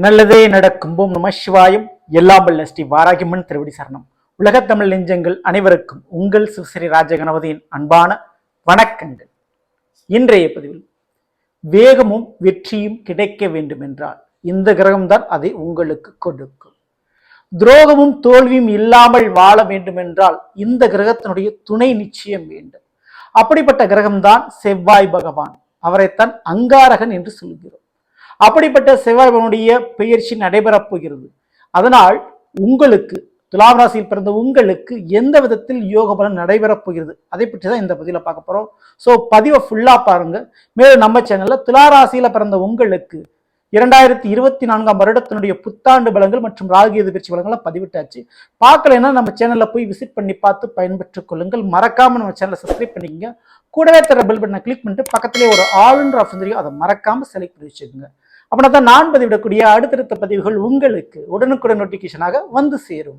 நல்லதே நடக்கும் ஓம் நம சிவாயம். எல்லாம் வல்ல ஸ்ரீ வாராகிமன் திருவடி சரணம். உலகத்தமிழ் நெஞ்சங்கள் அனைவருக்கும் உங்கள் சிவஸ்ரீ ராஜகணபதியின் அன்பான வணக்கங்கள். இன்றைய பதிவில் வேகமும் வெற்றியும் கிடைக்க வேண்டும் என்றால் இந்த கிரகம்தான் அதை உங்களுக்கு கொடுக்கும். துரோகமும் தோல்வியும் இல்லாமல் வாழ வேண்டும் என்றால் இந்த கிரகத்தினுடைய துணை நிச்சயம் வேண்டும். அப்படிப்பட்ட கிரகம்தான் செவ்வாய் பகவான். அவரைத்தான் அங்காரகன் என்று சொல்கிறோம். அப்படிப்பட்ட செவ்வாய் பகவானுடைய பெயர்ச்சி நடைபெறப் போகிறது. அதனால் உங்களுக்கு துலாம் ராசியில் பிறந்த உங்களுக்கு எந்த விதத்தில் யோக பலன் நடைபெறப் போகிறது அதை பற்றி தான் இந்த பதிவில் பார்க்க போறோம். ஸோ பதிவை ஃபுல்லா பாருங்க. மேலும் நம்ம சேனல்ல துலா ராசியில பிறந்த உங்களுக்கு 2024 வருடத்தினுடைய புத்தாண்டு பலன்கள் மற்றும் ராகுகேது பயிற்சி பலன்களை பதிவிட்டாச்சு. பார்க்கலைன்னா நம்ம சேனல்ல போய் விசிட் பண்ணி பார்த்து பயன்பெற்றுக் கொள்ளுங்கள். மறக்காம நம்ம சேனலை சப்ஸ்கிரைப் பண்ணிக்கங்க. கூடவே தர பெல் பட்டனை கிளிக் பண்ணிட்டு பக்கத்திலே ஒரு ஆல்ன்ற ஆப்ஷன் தெரியும், அதை மறக்காம செலக்ட் பண்ணி வச்சுக்கோங்க. அப்படின்னா தான் நான் பதிவிடக்கூடிய அடுத்தடுத்த பதிவுகள் உங்களுக்கு உடனுக்குடன் நோட்டிபிகேஷனாக வந்து சேரும்.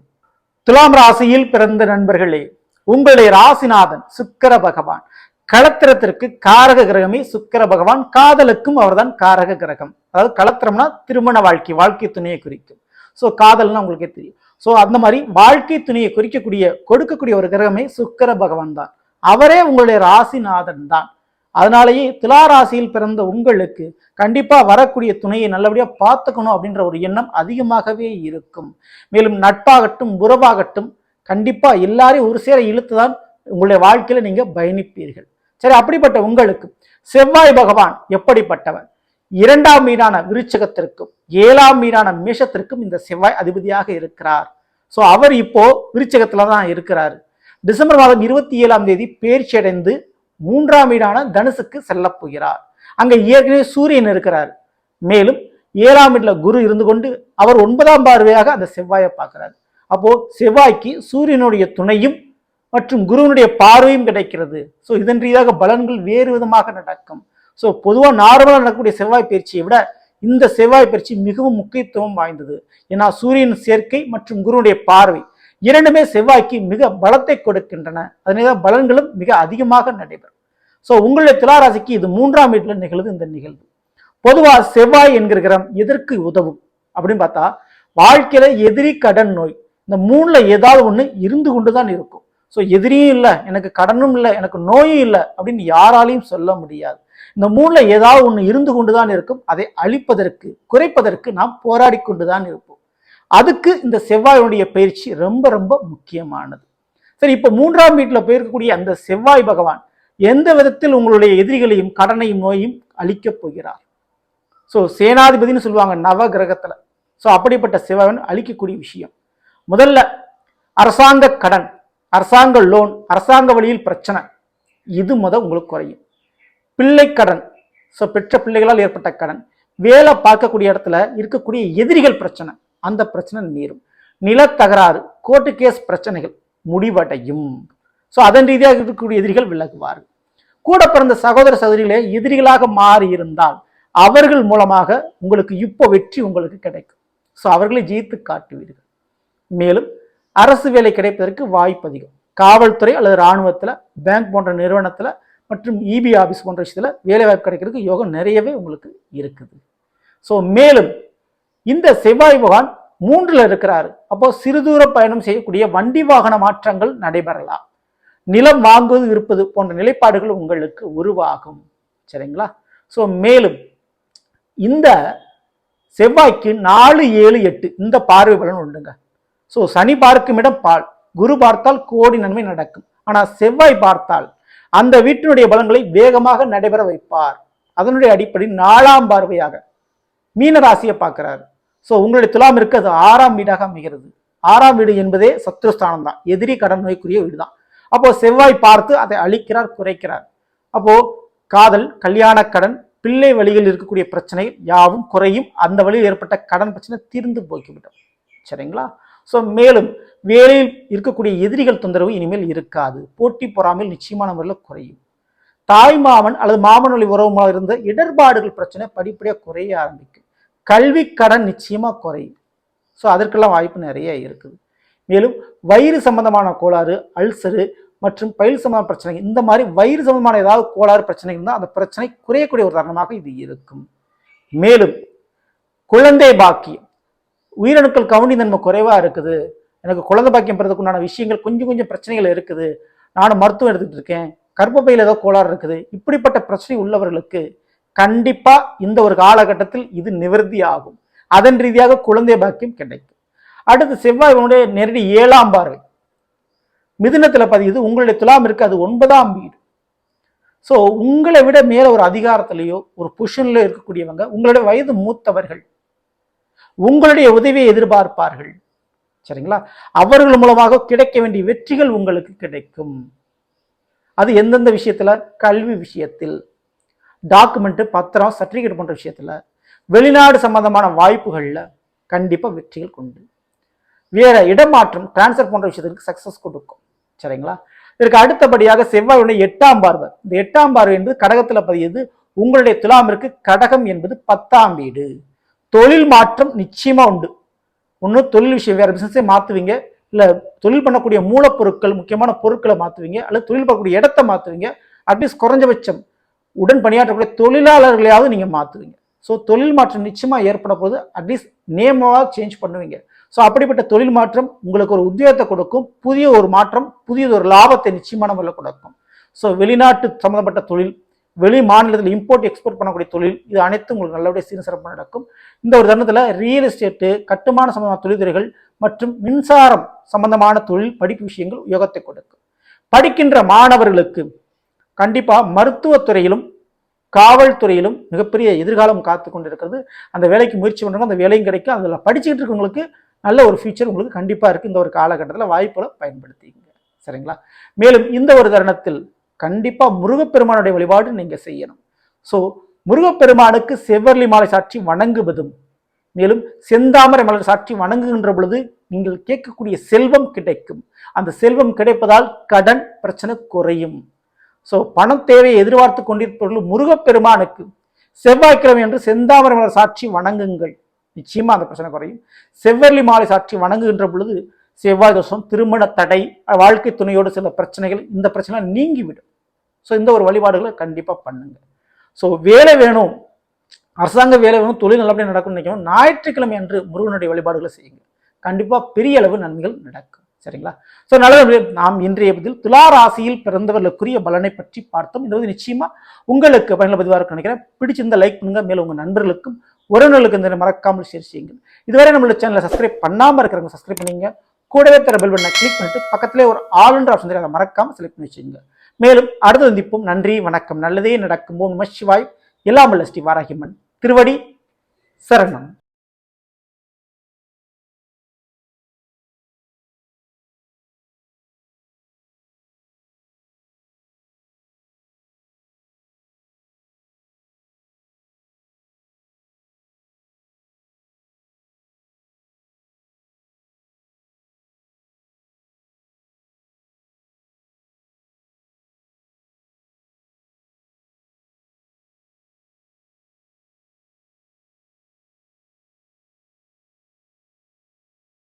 துலாம் ராசியில் பிறந்த நண்பர்களே, உங்களுடைய ராசிநாதன் சுக்கிர பகவான். களத்திரத்திற்கு காரக கிரகமே சுக்கிர பகவான். காதலுக்கும் அவர்தான் காரக கிரகம். அதாவது களத்திரம்னா திருமண வாழ்க்கை துணையை குறிக்கும். ஸோ காதல்னா உங்களுக்கே தெரியும். ஸோ அந்த மாதிரி வாழ்க்கை துணையை கொடுக்கக்கூடிய ஒரு கிரகமே சுக்கிர பகவான் தான். அவரே உங்களுடைய ராசிநாதன் தான். அதனாலேயே துலா ராசியில் பிறந்த உங்களுக்கு கண்டிப்பா வரக்கூடிய துணையை நல்லபடியா பார்த்துக்கணும் அப்படின்ற ஒரு எண்ணம் அதிகமாகவே இருக்கும். மேலும் நட்பாகட்டும் உறவாகட்டும் கண்டிப்பா எல்லாரையும் ஒரு சேர இழுத்துதான் உங்களுடைய வாழ்க்கையில நீங்க பயணிப்பீர்கள். சரி, அப்படிப்பட்ட உங்களுக்கு செவ்வாய் பகவான் எப்படிப்பட்டவர்? 2ஆம் வீடான விருச்சகத்திற்கும் 7ஆம் வீடான மேஷத்திற்கும் இந்த செவ்வாய் அதிபதியாக இருக்கிறார். ஸோ அவர் இப்போ விருச்சகத்துல தான் இருக்கிறார். டிசம்பர் மாதம் 27ஆம் தேதி பெயர்ச்சி அடைந்து 3ஆம் வீடான தனுசுக்கு செல்ல போகிறார். அங்க ஏற்கனவே சூரியன் இருக்கிறார். மேலும் 7ஆம் வீட்டுல குரு இருந்து கொண்டு அவர் 9ஆம் பார்வையாக அந்த செவ்வாயை பார்க்கிறார். அப்போ செவ்வாய்க்கு சூரியனுடைய துணையும் மற்றும் குருவனுடைய பார்வையும் கிடைக்கிறது. ஸோ இதன் ரீதியாக பலன்கள் வேறு விதமாக நடக்கும். ஸோ பொதுவாக நார்மலாக நடக்கக்கூடிய செவ்வாய் பயிற்சியை விட இந்த செவ்வாய் பயிற்சி மிகவும் முக்கியத்துவம் வாய்ந்தது. ஏன்னா சூரியன் சேர்க்கை மற்றும் குருவனுடைய பார்வை இரண்டுமே செவ்வாய்க்கு மிக பலத்தை கொடுக்கின்றன. அதனால பலன்களும் மிக அதிகமாக நடைபெறும். ஸோ உங்களுடைய துளாராசிக்கு இது 3ஆம் வீட்டுல நிகழ்வு. இந்த நிகழ்வு பொதுவாக செவ்வாய் என்கிற கிரகம் எதற்கு உதவும் அப்படின்னு பார்த்தா, வாழ்க்கையில எதிரி கடன் நோய் இந்த 3ல ஏதாவது ஒண்ணு இருந்து கொண்டுதான் இருக்கும். ஸோ எதிரியும் இல்லை, எனக்கு கடனும் இல்லை, எனக்கு நோயும் இல்லை அப்படின்னு யாராலையும் சொல்ல முடியாது. இந்த 3ல ஏதாவது ஒண்ணு இருந்து கொண்டுதான் இருக்கும். அதை அழிப்பதற்கு குறைப்பதற்கு நாம் போராடி கொண்டுதான் இருப்போம். அதுக்கு இந்த செவ்வாயுடைய பயிற்சி ரொம்ப ரொம்ப முக்கியமானது. சரி, இப்போ 3ஆம் வீட்டுல போயிருக்கக்கூடிய அந்த செவ்வாய் பகவான் எந்த விதத்தில் உங்களுடைய எதிரிகளையும் கடனையும் நோயும் அழிக்கப் போகிறார்? ஸோ சேனாதிபதினு சொல்லுவாங்க நவ கிரகத்துல. ஸோ அப்படிப்பட்ட செவ்வாய் அழிக்கக்கூடிய விஷயம் முதல்ல அரசாங்க கடன், அரசாங்க லோன், அரசாங்க வழியில் பிரச்சனை, இது உங்களுக்கு குறையும். பிள்ளை கடன், ஸோ பெற்ற பிள்ளைகளால் ஏற்பட்ட கடன், வேலை பார்க்கக்கூடிய இடத்துல இருக்கக்கூடிய எதிரிகள் பிரச்சனை, அந்த பிரச்சனை நீரும். நிலத்தகராறு, கோர்ட்டு கேஸ் பிரச்சனைகள் முடிவடையும். ஸோ அதன் ரீதியாக இருக்கக்கூடிய எதிரிகள் விலகுவார்கள். கூட பிறந்த சகோதர சகோதரிகளே எதிரிகளாக மாறி இருந்தால் அவர்கள் மூலமாக உங்களுக்கு இப்போ வெற்றி உங்களுக்கு கிடைக்கும். ஸோ அவர்களை ஜெயித்து காட்டுவீர்கள். மேலும் அரசு வேலை கிடைப்பதற்கு வாய்ப்பு அதிகம். காவல்துறை அல்லது இராணுவத்துல, பேங்க் போன்ற நிறுவனத்துல மற்றும் இபி ஆபீஸ் போன்ற விஷயத்துல வேலை வாய்ப்பு கிடைக்கிறதுக்கு யோகம் நிறையவே உங்களுக்கு இருக்குது. ஸோ மேலும் இந்த செவ்வாய் பகவான் 3ல இருக்கிறாரு. அப்போ சிறுதூர பயணம் செய்யக்கூடிய வண்டி வாகன மாற்றங்கள் நடைபெறலாம். நிலம் வாங்குவது விற்பது போன்ற நிலைப்பாடுகள் உங்களுக்கு உருவாகும். சரிங்களா? ஸோ மேலும் இந்த செவ்வாய்க்கு 4, 7, 8 இந்த பார்வை பலன் உண்டுங்க. ஸோ சனி பார்க்கும் இடம் பால், குரு பார்த்தால் கோடி நன்மை நடக்கும். ஆனா செவ்வாய் பார்த்தால் அந்த வீட்டினுடைய பலன்களை வேகமாக நடைபெற வைப்பார். அதனுடைய அடிப்படையில் 4ஆம் பார்வையாக மீன ராசியை பார்க்கிறார். ஸோ உங்களுடைய துலாம் இருக்கிறது 6ஆம் வீடாக அமைகிறது. 6ஆம் வீடு என்பதே சத்ருஸ்தானம் தான், எதிரி கடன் நோய்க்குரிய வீடு தான். அப்போ செவ்வாய் பார்த்து அதை அழிக்கிறார், குறைக்கிறார். அப்போ காதல், கல்யாண கடன், பிள்ளை வழியில் இருக்கக்கூடிய பிரச்சனை யாவும் குறையும். அந்த வழியில் ஏற்பட்ட கடன் பிரச்சனை தீர்ந்து போய்விடும். சரிங்களா? ஸோ மேலும் வேலையில் இருக்கக்கூடிய எதிரிகள் தொந்தரவு இனிமேல் இருக்காது. போட்டி பொறாமல் நிச்சயமான முறையில் குறையும். தாய் மாமன் அல்லது மாமன் வழி உறவுமாக இருந்த இடர்பாடுகள் பிரச்சனை படிப்படியாக குறைய ஆரம்பிக்கும். கல்வி கடன் நிச்சயமா குறையும். ஸோ அதற்கெல்லாம் வாய்ப்பு நிறைய இருக்குது. மேலும் வயிறு சம்பந்தமான கோளாறு, அல்சரு மற்றும் பயில் சம்பந்தமான பிரச்சனை, இந்த மாதிரி வயிறு சம்பந்தமான ஏதாவது கோளாறு பிரச்சனை இருந்தால் அந்த பிரச்சனை குறையக்கூடிய ஒரு தருணமாக இது இருக்கும். மேலும் குழந்தை பாக்கியம், உயிரணுக்கள் கவுனி தன்மை குறைவா இருக்குது, எனக்கு குழந்தை பாக்கியம் பெறதுக்கு உண்டான விஷயங்கள் கொஞ்சம் கொஞ்சம் பிரச்சனைகள் இருக்குது, நானும் மருத்துவம் எடுத்துட்டு இருக்கேன், கர்ப்பப்பையில் ஏதோ கோளாறு இருக்குது, இப்படிப்பட்ட பிரச்சனை உள்ளவர்களுக்கு கண்டிப்பா இந்த ஒரு காலகட்டத்தில் இது நிவர்த்தி ஆகும். அதன் ரீதியாக குழந்தை பாக்கியம் கிடைக்கும். அடுத்து செவ்வாய் நேரடி 7ஆம் பார்வை மிதுனத்துல பதியுது, உங்களுடைய துலாம் இருக்கு, அது 9ஆம் வீடு. ஸோ உங்களை விட மேல ஒரு அதிகாரத்திலேயோ ஒரு பொசிஷன்ல இருக்கக்கூடியவங்க, உங்களுடைய வயது மூத்தவர்கள் உங்களுடைய உதவியை எதிர்பார்ப்பார்கள். சரிங்களா? அவர்கள் மூலமாக கிடைக்க வேண்டிய வெற்றிகள் உங்களுக்கு கிடைக்கும். அது எந்தெந்த விஷயத்துல? கல்வி விஷயத்தில், டாக்குமெண்ட், பத்திரம், சர்டிபிகேட் போன்ற விஷயத்துல, வெளிநாடு சம்பந்தமான வாய்ப்புகள்ல கண்டிப்பா வெற்றிகள் கொண்டு, வேற இடமாற்றம், டிரான்ஸ்பர் போன்ற விஷயத்துக்கு சக்சஸ் கொடுக்கும். சரிங்களா? இதற்கு அடுத்தபடியாக செவ்வாயுடைய 8ஆம் பார்வை. இந்த 8ஆம் பார்வை என்பது கடகத்துல பதியது, உங்களுடைய துலாமிற்கு கடகம் என்பது 10ஆம் வீடு. தொழில் மாற்றம் நிச்சயமா உண்டு. ஒன்று தொழில் விஷயம், வேற பிசினஸே மாத்துவீங்க, இல்ல தொழில் பண்ணக்கூடிய மூலப்பொருட்கள், முக்கியமான பொருட்களை மாத்துவீங்க, அல்லது தொழில் பண்ணக்கூடிய இடத்தை மாத்துவீங்க, அட்லீஸ்ட் குறைஞ்சபட்சம் உடன் பணியாற்றக்கூடிய தொழிலாளர்களையாவது நீங்க மாத்துவீங்க. ஸோ தொழில் மாற்றம் நிச்சயமா ஏற்பட போது, அட்லீஸ்ட் நேமாவது சேஞ்ச் பண்ணுவீங்க. ஸோ அப்படிப்பட்ட தொழில் மாற்றம் உங்களுக்கு ஒரு உத்தியோகத்தை கொடுக்கும், புதிய ஒரு மாற்றம், புதிய ஒரு லாபத்தை நிச்சயமான முறையில் கொடுக்கும். ஸோ வெளிநாட்டு சம்பந்தப்பட்ட தொழில், வெளி மாநிலத்தில் இம்போர்ட் எக்ஸ்போர்ட் பண்ணக்கூடிய தொழில், இது அனைத்தும் உங்களுக்கு நல்லபடியாக சீர்சிறப்பாக நடக்கும். இந்த ஒரு தருணத்தில் ரியல் எஸ்டேட்டு, கட்டுமான சம்பந்தமான தொழில்துறைகள் மற்றும் மின்சாரம் சம்பந்தமான தொழில் படிப்பு விஷயங்கள் யோகத்தை கொடுக்கும். படிக்கின்ற மாணவர்களுக்கு கண்டிப்பா மருத்துவத்துறையிலும் காவல்துறையிலும் மிகப்பெரிய எதிர்காலம் காத்து கொண்டு இருக்கிறது. அந்த வேலைக்கு முயற்சி பண்ணுறவங்க அந்த வேலையும் கிடைக்கும். அதில் படிச்சுக்கிட்டு இருக்கவங்களுக்கு நல்ல ஒரு ஃபியூச்சர் உங்களுக்கு கண்டிப்பா இருக்கு. இந்த ஒரு காலகட்டத்தில் வாய்ப்புகளை பயன்படுத்திங்க. சரிங்களா? மேலும் இந்த ஒரு தருணத்தில் கண்டிப்பா முருகப்பெருமானுடைய வழிபாடு நீங்க செய்யணும். ஸோ முருகப்பெருமானுக்கு செவ்வரளி மாலை சாட்சி வணங்குவதும், மேலும் செந்தாமரை மலர் சாட்சி வணங்குகின்ற பொழுது நீங்கள் கேட்கக்கூடிய செல்வம் கிடைக்கும். அந்த செல்வம் கிடைப்பதால் கடன் பிரச்சனை குறையும். ஸோ பணம் தேவையை எதிர்பார்த்து கொண்டிருப்பவர்கள் முருகப்பெருமானுக்கு செவ்வாய்க்கிழமை என்று செந்தாமரை மலர் சாட்சி வணங்குங்கள், நிச்சயமா அந்த பிரச்சனை குறையும். செவ்வரளி மாலை சாட்சி வணங்குகின்ற பொழுது செவ்வாய் தோஷம், திருமண தடை, வாழ்க்கை துணையோடு சில பிரச்சனைகள், இந்த பிரச்சனை நீங்கிவிடும். ஸோ இந்த ஒரு வழிபாடுகளை கண்டிப்பா பண்ணுங்க. ஸோ வேலை வேணும், அரசாங்க வேலை வேணும், தொழில் நல்லபடியாக நடக்கும்னு நினைக்கணும், ஞாயிற்றுக்கிழமை அன்று முருகனுடைய வழிபாடுகளை செய்யுங்க. கண்டிப்பா பெரிய அளவு நன்மைகள் நடக்கும். சரிங்களா? ஸோ நல்லது. நாம் இன்றைய பதில் துலா ராசியில் பிறந்தவர்களுக்குரிய பலனை பற்றி பார்த்தோம். இந்த வந்து நிச்சயமா உங்களுக்கு பயனுள்ள பதிவாக இருக்குன்னு நினைக்கிறேன். பிடிச்சிருந்தா லைக் பண்ணுங்க, மேலும் உங்க நண்பர்களுக்கும் உறவினர்களுக்கு இந்த மறக்காமல் ஷேர் செய்யுங்க. இதுவரை நம்மளோட சேனலை சப்ஸ்கிரைப் பண்ணாம இருக்கிறவங்க சப்ஸ்கிரைப் பண்ணீங்க, கூடவே தர பெல் பட்டனை கிளிக் பண்ணிட்டு பக்கத்திலே ஒரு ஆல்ன்ற ஆப்ஷன் அதை மறக்காம செலக்ட் பண்ணி வச்சுங்க. மேலும் அடுத்து சந்திப்போம். நன்றி, வணக்கம். நல்லதே நடக்கும். ஓம் நம சிவாய். எல்லாம் வல்ல ஸ்ரீ வாராகியம்மன் திருவடி சரணம்.